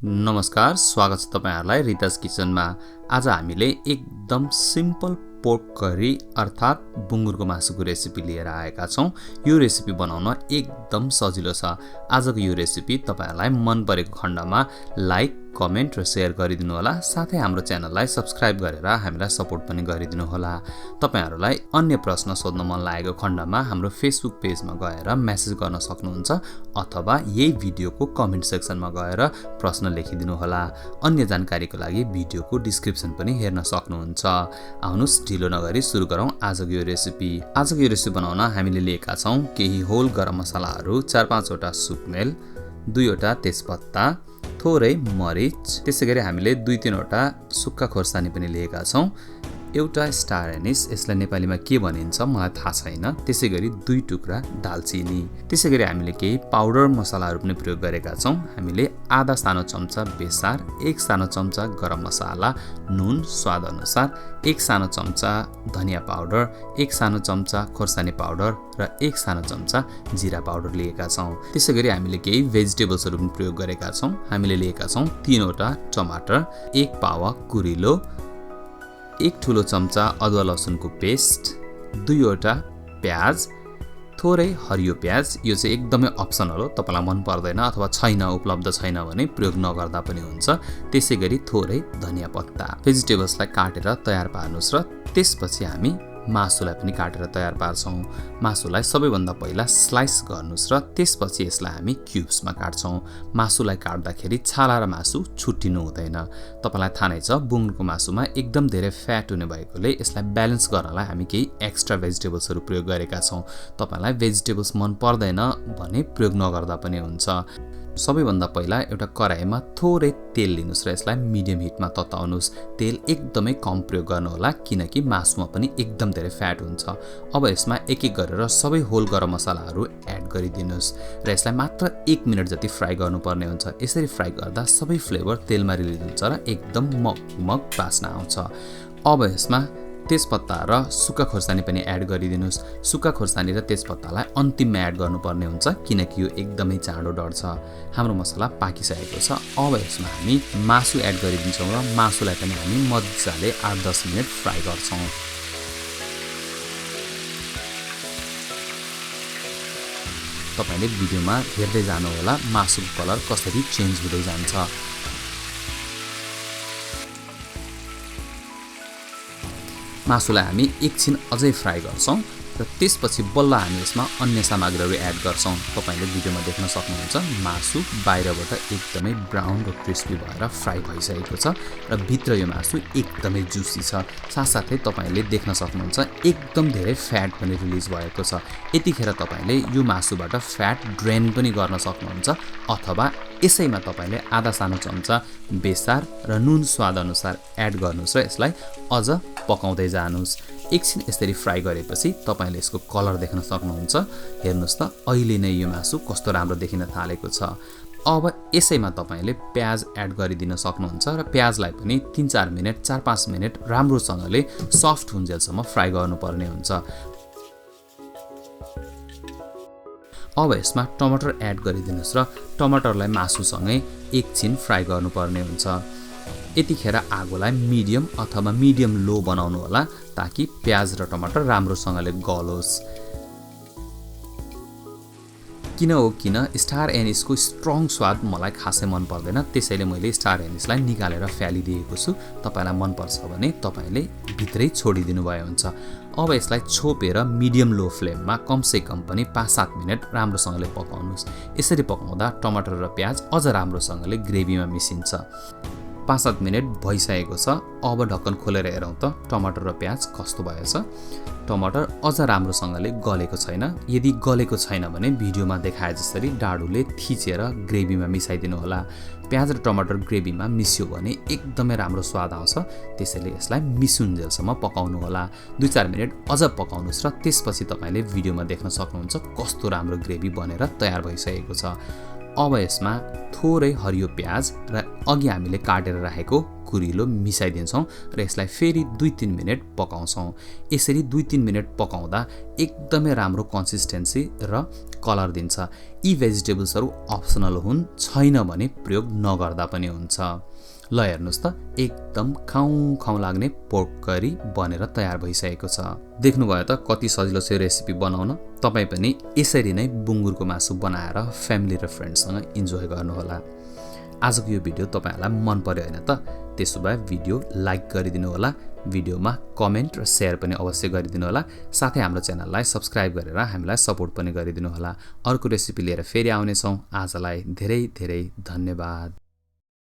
नमस्कार, स्वागत छ तपाईहरुलाई रितास किचनमा। आज हामीले एकदम सिम्पल पोर्क करी अर्थात बुङ्गुरको मासुको रेसिपी लिएर आएका छौं। यो रेसिपी बनाउन एकदम सजिलो छ। आजको यो रेसिपी तपाईहरुलाई मन परेको खण्डमा लाइक, कमेन्ट र शेयर गरिदिनु होला। साथै हाम्रो च्यानललाई सब्स्क्राइब गरेर हामीलाई सपोर्ट पनि गरिदिनु होला। तपाईहरुलाई अन्य प्रश्न सोध्न मन लागेको खण्डमा हाम्रो फेसबुक पेजमा गएर मेसेज गर्न सक्नुहुन्छ अथवा यही भिडियोको कमेन्ट सेक्सनमा गएर प्रश्न लेखिदिनु होला। अन्य जानकारीको लागि भिडियोको डिस्क्रिप्सन पनि हेर्न सक्नुहुन्छ। आउनुस् ढिलो नगरी सुरु गरौँ आजको यो रेसिपी। आजको यो रेसिपी बनाउन हामीले लिएका छौं केही होल गरम मसलाहरू, 4-5 वटा सुकमेल, 2 वटा तेजपत्ता, थोरै मरिच, त्यसैगरी हामीले 2-3 वटा सुक्खा खोर्सानी पनि लिएका छौं, एउटा स्टार एनिस, यसलाई नेपालीमा के भनिन्छ मलाई थाहा छैन, त्यसैगरी 2 टुक्रा दालचिनी। त्यसैगरी हामीले केही पाउडर मसलाहरू पनि प्रयोग गरेका छौं। हामीले आधा सानो चम्चा बेसार, 1 सानो चम्चा गरम मसाला, नुन स्वाद अनुसार, 1 सानो चम्चा धनिया पाउडर, 1 सानो चम्चा खोर्सानी पाउडर र 1 सानो चम्चा जिरा पाउडर लिएका छौं। त्यसैगरी हामीले केही भेजिटेबल्सहरू पनि प्रयोग गरेका छौं। हामीले लिएका छौं 3 वटा टमाटर, 1 पावा कुरिलो, 1 ठुलो चम्चा अदुवा लसुनको पेस्ट, 2 वटा प्याज, थोरै हरियो प्याज। यो चाहिँ एकदमै अप्सनल हो, तपाईलाई मन पर्दैन अथवा छैन, उपलब्ध छैन भने प्रयोग नगर्दा पनि हुन्छ। त्यसैगरी थोरै धनिया पत्ता। भेजिटेबल्सलाई काटेर तयार पार्नुस् र त्यसपछि हामी मासुलाई पनि काटेर तयार पार्छौं। मासुलाई सबैभन्दा पहिला स्लाइस गर्नुस् र त्यसपछि यसलाई हामी क्युब्समा काट्छौं। मासुलाई काट्दाखेरि छाला र मासु छुट्टिनु हुँदैन। तपाईलाई थाहा नै छ बुङ्गुरको मासुमा एकदम धेरै फ्याट हुने भएकोले यसलाई ब्यालेन्स गर्नलाई हामी केही एक्स्ट्रा भेजिटेबल्सहरू प्रयोग गरेका छौं। तपाईलाई भेजिटेबल्स मन पर्दैन भने प्रयोग नगर्दा पनि हुन्छ। सबैभन्दा पहिला एउटा कराईमा थोरै तेल लिनुस् र यसलाई मिडियम हिटमा तताउनुस्। तेल एकदमै कम प्रयोग गर्नुहोला किनकि मासुमा पनि एकदम धेरै फ्याट हुन्छ। अब यसमा एक एक गरेर सबै होल गरम मसलाहरू एड गरिदिनुस् र यसलाई मात्र 1 मिनेट जति फ्राई गर्नुपर्ने हुन्छ। यसरी फ्राई गर्दा सबै फ्लेभर तेलमा रिलिज हुन्छ र एकदम मगमग बास्ना आउँछ। अब यसमा तेजपत्ता र सुक्खा खोर्सानी पनि एड गरिदिनुस्। सुक्खा खोर्सानी र तेजपत्तालाई अन्तिममा एड गर्नुपर्ने हुन्छ किनकि यो एकदमै चाँडो डढ्छ। हाम्रो मसला पाकिसकेको छ। अब यसमा हामी मासु एड गरिदिन्छौँ र मासुलाई पनि हामी मजाले 8-10 मिनेट फ्राई गर्छौँ। तपाईले भिडियोमा हेर्दै जानु होला मासुको कलर कसरी चेन्ज हुँदै जान्छ। मासुलाई हामी एकछिन अझै फ्राई गर्छौं र त्यसपछि बल्ल हामी यसमा अन्य सामग्रीहरू एड गर्छौं। तपाईले भिडियोमा देख्न सक्नुहुन्छ मासु बाहिरबाट एकदमै ब्राउन र क्रिस्पी भएर फ्राई भइसकेको छ र भित्र यो मासु एकदमै जुसी छ। साथसाथै तपाईले देख्न सक्नुहुन्छ एकदम धेरै फ्याट पनि रिलिज भएको छ। यतिखेर तपाईले यो मासुबाट फ्याट ड्रेन पनि गर्न सक्नुहुन्छ अथवा यसैमा तपाईले आधा सानो चम्चा बेसार र नुन स्वाद अनुसार एड गर्नुस् र यसलाई अझ पकाउँदै जानुस्। एकछिन यसरी फ्राई गरेपछि तपाईले यसको कलर देख्न सक्नुहुन्छ। हेर्नुस् त अहिले नै यो मासु कस्तो राम्रो देखिन थालेको छ। अब यसैमा तपाईले प्याज एड गरिदिन सक्नुहुन्छ र प्याजलाई पनि 3-4 मिनेट 4-5 मिनेट राम्रोसँगले सफ्ट हुन्जेलसम्म फ्राई गर्नुपर्ने हुन्छ। अब यसमा टमाटर एड गरिदिनुस् र टमाटरलाई मासुसँगै एकछिन फ्राई गर्नुपर्ने हुन्छ। यतिखेर आगोलाई मिडियम अथवा मिडियम लो बनाउनु होला ताकि प्याज र टमाटर राम्रोसँगले गलोस्। किन हो किन स्टार एनिसको स्ट्रङ स्वाद मलाई खासै मन पर्दैन, त्यसैले मैले स्टार एनिसलाई निकालेर फ्यालिदिएको छु। तपाईलाई मन पर्छ भने तपाईले भित्रै छोडिदिनु भयो हुन्छ। अब यसलाई छोपेर मिडियम लो फ्लेममा कमसे कम पनि 5-7 मिनेट राम्रोसँगले पकाउनुस्। यसरी पकाउँदा टमाटर र प्याज अझ राम्रोसँगले ग्रेभीमा मिसिन्छ। 5-7 मिनेट भइसकेको छ। अब ढक्कन खोलेर हेरौँ त टमाटर र प्याज कस्तो भएछ। टमाटर अझ राम्रोसँगले गलेको छैन। यदि गलेको छैन भने भिडियोमा देखाए जसरी डाडुले थिचेर ग्रेभीमा मिसाइदिनु होला। प्याज र टमाटर ग्रेभीमा मिस्यो भने एकदमै राम्रो स्वाद आउँछ। त्यसैले यसलाई मिसुन्जेलसम्म पकाउनु होला। 2-4 मिनेट अझ पकाउनुस् र त्यसपछि तपाईले भिडियोमा देख्न सक्नुहुन्छ कस्तो राम्रो ग्रेभी बनेर तयार भइसकेको छ। अब यसमा थोरै हरियो प्याज र अघि हामीले काटेर राखेको कुरिलो मिसाइदिन्छौं र यसलाई फेरि 2-3 मिनेट पकाउँछौं। यसरी 2-3 मिनेट पकाउँदा एकदमै राम्रो कन्सिस्टेन्सी र कलर दिन्छ। यी भेजिटेबल्सहरू अप्सनल हुन्, छैन भने प्रयोग नगर्दा पनि हुन्छ। ल हेर्नुहोस् त, एकदम खाउँ लाग्ने पोर्क करी बनेर तयार भइसकेको छ। देख्नुभयो त कति सजिलो छ यो रेसिपी बनाउन। तपाईँ पनि यसरी नै बुङ्गुरको मासु बनाएर फ्यामिली र फ्रेन्डसँग इन्जोय गर्नुहोला। आजको यो भिडियो तपाईँहरूलाई मन पर्यो होइन त? त्यसो भए भिडियो लाइक गरिदिनु होला, भिडियोमा कमेन्ट र सेयर पनि अवश्य गरिदिनु होला। साथै हाम्रो च्यानललाई सब्स्क्राइब गरेर हामीलाई सपोर्ट पनि गरिदिनु होला। अर्को रेसिपी लिएर फेरि आउनेछौँ। आजलाई धेरै धेरै धन्यवाद।